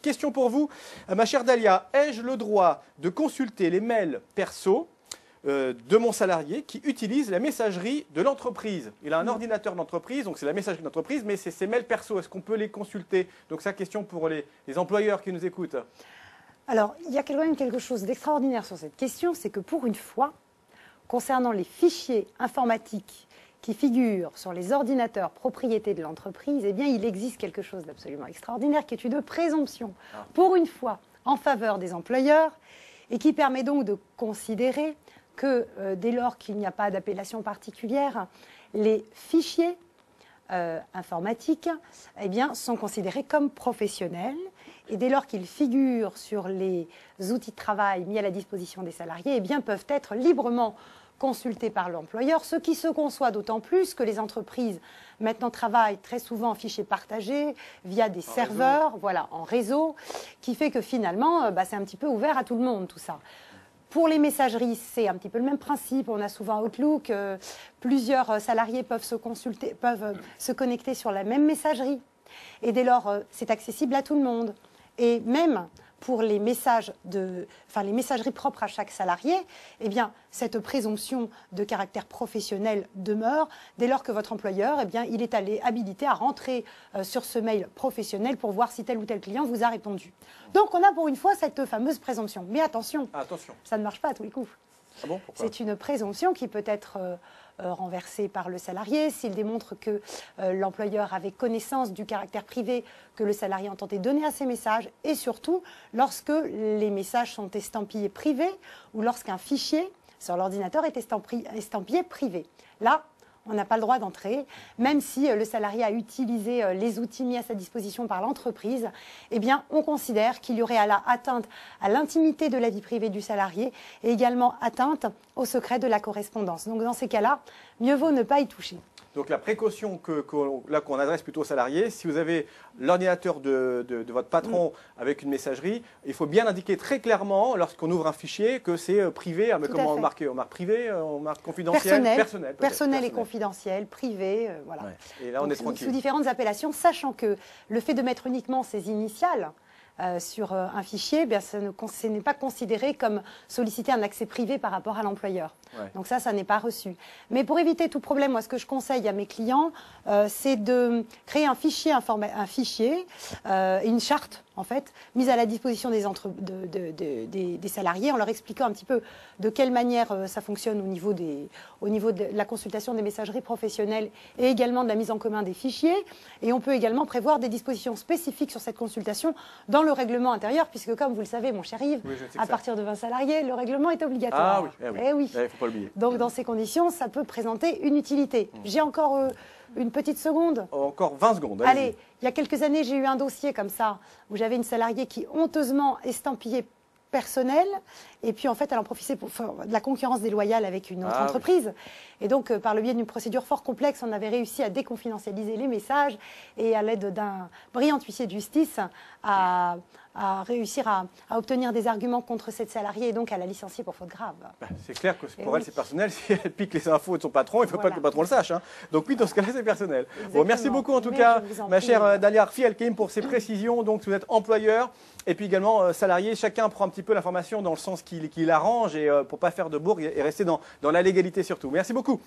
question pour vous, ma chère Dalia. Ai-je le droit de consulter les mails perso de mon salarié qui utilise la messagerie de l'entreprise? Il a un ordinateur d'entreprise, donc c'est la messagerie d'entreprise, mais c'est ses mails perso. Est-ce qu'on peut les consulter? Donc, c'est la question pour les employeurs qui nous écoutent. Alors, il y a quand même quelque chose d'extraordinaire sur cette question, c'est que pour une fois, concernant les fichiers informatiques qui figurent sur les ordinateurs propriété de l'entreprise, eh bien, il existe quelque chose d'absolument extraordinaire qui est une présomption, pour une fois, en faveur des employeurs et qui permet donc de considérer que dès lors qu'il n'y a pas d'appellation particulière, les fichiers informatiques eh bien, sont considérés comme professionnels. Et dès lors qu'ils figurent sur les outils de travail mis à la disposition des salariés, eh bien, peuvent être librement consultés par l'employeur, ce qui se conçoit d'autant plus que les entreprises maintenant travaillent très souvent en fichiers partagés via des serveurs, voilà, en réseau, qui fait que finalement, c'est un petit peu ouvert à tout le monde tout ça. Pour les messageries, c'est un petit peu le même principe. On a souvent Outlook, plusieurs salariés peuvent se connecter sur la même messagerie. Et dès lors, c'est accessible à tout le monde. Et même pour les messages les messageries propres à chaque salarié, eh bien, cette présomption de caractère professionnel demeure dès lors que votre employeur, eh bien, il est habilité à rentrer sur ce mail professionnel pour voir si tel ou tel client vous a répondu. Donc, on a pour une fois cette fameuse présomption. Mais attention, ça ne marche pas à tous les coups. Ah bon, pourquoi ? C'est une présomption qui peut être renversée par le salarié s'il démontre que l'employeur avait connaissance du caractère privé que le salarié entendait donner à ces messages et surtout lorsque les messages sont estampillés privés ou lorsqu'un fichier sur l'ordinateur est estampillé privé. Là, on n'a pas le droit d'entrer, même si le salarié a utilisé les outils mis à sa disposition par l'entreprise, eh bien, on considère qu'il y aurait là atteinte à l'intimité de la vie privée du salarié et également atteinte au secret de la correspondance. Donc, dans ces cas-là, mieux vaut ne pas y toucher. Donc la précaution qu'on adresse plutôt aux salariés, si vous avez l'ordinateur de votre patron avec une messagerie, il faut bien indiquer très clairement lorsqu'on ouvre un fichier que c'est privé. Mais comment on marque? On marque privé, on marque confidentiel, personnel et confidentiel, privé, voilà. Ouais. Et là, on est tranquille. Sous différentes appellations, sachant que le fait de mettre uniquement ces initiales sur un fichier, bien, ce n'est pas considéré comme solliciter un accès privé par rapport à l'employeur. Ouais. Donc ça n'est pas reçu. Mais pour éviter tout problème, moi, ce que je conseille à mes clients, c'est de créer un fichier, une charte, en fait, mise à la disposition des salariés en leur expliquant un petit peu de quelle manière ça fonctionne au niveau de la consultation des messageries professionnelles et également de la mise en commun des fichiers. Et on peut également prévoir des dispositions spécifiques sur cette consultation dans le règlement intérieur, puisque comme vous le savez, mon cher Yves, à partir de 20 salariés, le règlement est obligatoire. Ah oui, oui. Faut pas l'oublier. Donc dans ces conditions, ça peut présenter une utilité. J'ai encore une petite seconde. Encore 20 secondes. Allez, il y a quelques années, j'ai eu un dossier comme ça, où j'avais une salariée qui honteusement estampillait personnel, et puis en fait elle en profitait pour faire de la concurrence déloyale avec une autre entreprise. Oui. Et donc par le biais d'une procédure fort complexe, on avait réussi à déconfidentialiser les messages et à l'aide d'un brillant huissier de justice à réussir à obtenir des arguments contre cette salariée et donc à la licencier pour faute grave. C'est clair que pour elle c'est personnel, si elle pique les infos de son patron, il ne faut pas que le patron le sache. Hein. Donc oui, dans ce cas-là c'est personnel. Bon, merci beaucoup en tout cas, ma chère Dalia Arfi Elkaïm, pour ces précisions. Donc vous êtes employeur et puis également salarié, chacun prend un petit peu l'information dans le sens qu'il arrange et pour ne pas faire de bourg et rester dans la légalité surtout. Merci beaucoup.